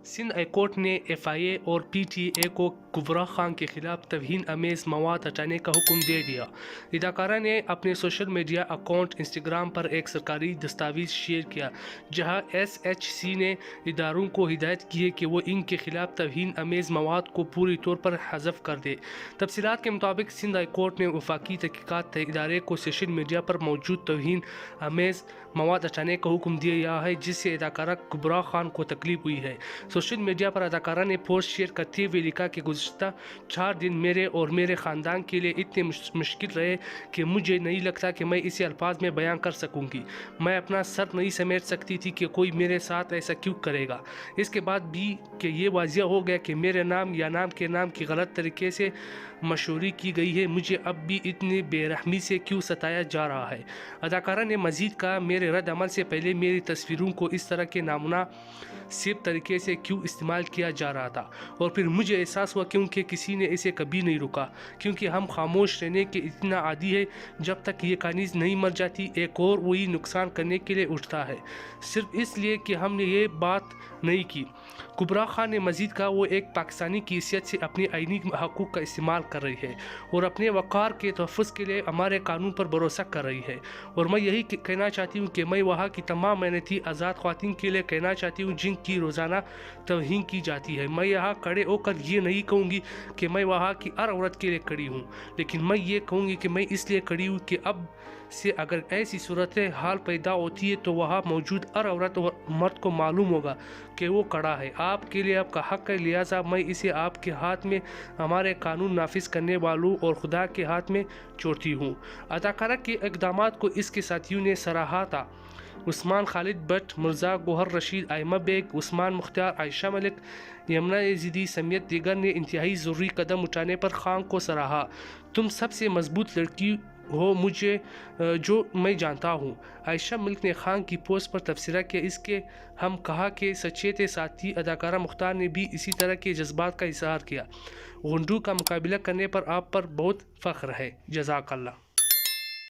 Sindh high court نے FIA اور PTA کو کبریٰ خان کے خلاف توہین آمیز مواد ہٹانے کا حکم دے دیا۔ اداکارہ نے اپنے سوشل میڈیا اکاؤنٹ انسٹاگرام پر ایک سرکاری دستاویز شیئر کیا جہاں SHC نے اداروں کو ہدایت کی ہے کہ وہ ان کے خلاف توہین آمیز مواد کو پوری طور پر حذف کر دے۔ تفصیلات کے مطابق سندھ ہائی کورٹ نے وفاقی تحقیقات ادارے کو سوشل میڈیا پر موجود توہین آمیز مواد ہٹانے کا حکم دیا ہے جس سے اداکارہ کبریٰ خان کو تکلیف ہوئی ہے۔ سوشل میڈیا پر اداکارہ نے پوسٹ شیئر کرتے ہوئے لکھا کہ گزشتہ 4 دن میرے اور میرے خاندان کے لیے اتنے مشکل رہے کہ مجھے نہیں لگتا کہ میں اسے الفاظ میں بیان کر سکوں گی۔ میں اپنا سر نہیں سمیٹ سکتی تھی کہ کوئی میرے ساتھ ایسا کیوں کرے گا۔ اس کے بعد بھی کہ یہ واضح ہو گیا کہ میرے نام یا نام کے نام کی غلط طریقے سے مشہوری کی گئی ہے، مجھے اب بھی اتنی بے رحمی سے کیوں ستایا جا رہا ہے۔ اداکارہ نے مزید کہا، میرے رد عمل سے پہلے میری تصویروں کو اس طرح کے نامناسب طریقے سے کیوں استعمال کیا جا رہا تھا، اور پھر مجھے احساس ہوا کیونکہ کسی نے اسے کبھی نہیں روکا، کیونکہ ہم خاموش رہنے کے اتنا عادی ہے جب تک یہ کنیز نہیں مر جاتی ایک اور وہی نقصان کرنے کے لیے اٹھتا ہے، صرف اس لیے کہ ہم نے یہ بات نہیں کی۔ کبریٰ خان نے مزید کہا، وہ ایک پاکستانی کی حیثیت سے اپنے آئینی حقوق کا استعمال کر رہی ہے اور اپنے وقار کے تحفظ کے لیے ہمارے قانون پر بھروسہ کر رہی ہے، اور میں یہی کہنا چاہتی ہوں کہ میں وہاں کی تمام محنتی آزاد خواتین کے لیے کہنا چاہتی ہوں جن کی روزانہ توہین کی جاتی ہے۔ میں یہاں کھڑے ہو کر یہ نہیں کہوں گی کہ میں وہاں کی ہر عورت کے لیے کھڑی ہوں، لیکن میں یہ کہوں گی کہ میں اس لیے کھڑی ہوں کہ اب سے اگر ایسی صورتحال پیدا ہوتی ہے تو وہاں موجود ہر عورت اور مرد کو معلوم ہوگا کہ وہ کھڑا ہے، آپ کے لیے آپ کا حق ہے، لہٰذا میں اسے آپ کے ہاتھ میں، ہمارے قانون نافذ کرنے والوں اور خدا کے ہاتھ میں چھوڑتی ہوں۔ اداکارہ کے اقدامات کو اس کے ساتھیوں نے سراہا تھا۔ عثمان خالد بٹ، مرزا گوہر رشید، آئمہ بیگ، عثمان مختار، عائشہ ملک، یمنا یزیدی سمیت دیگر نے انتہائی ضروری قدم اٹھانے پر خان کو سراہا۔ تم سب سے مضبوط لڑکی ہو مجھے جو میں جانتا ہوں، عائشہ ملک نے خان کی پوسٹ پر تبصرہ کیا۔ اس کے ہم کہا کہ سچیتے ساتھی اداکارہ مختار نے بھی اسی طرح کے جذبات کا اظہار کیا۔ غنڈوں کا مقابلہ کرنے پر آپ پر بہت فخر ہے، جزاک اللہ۔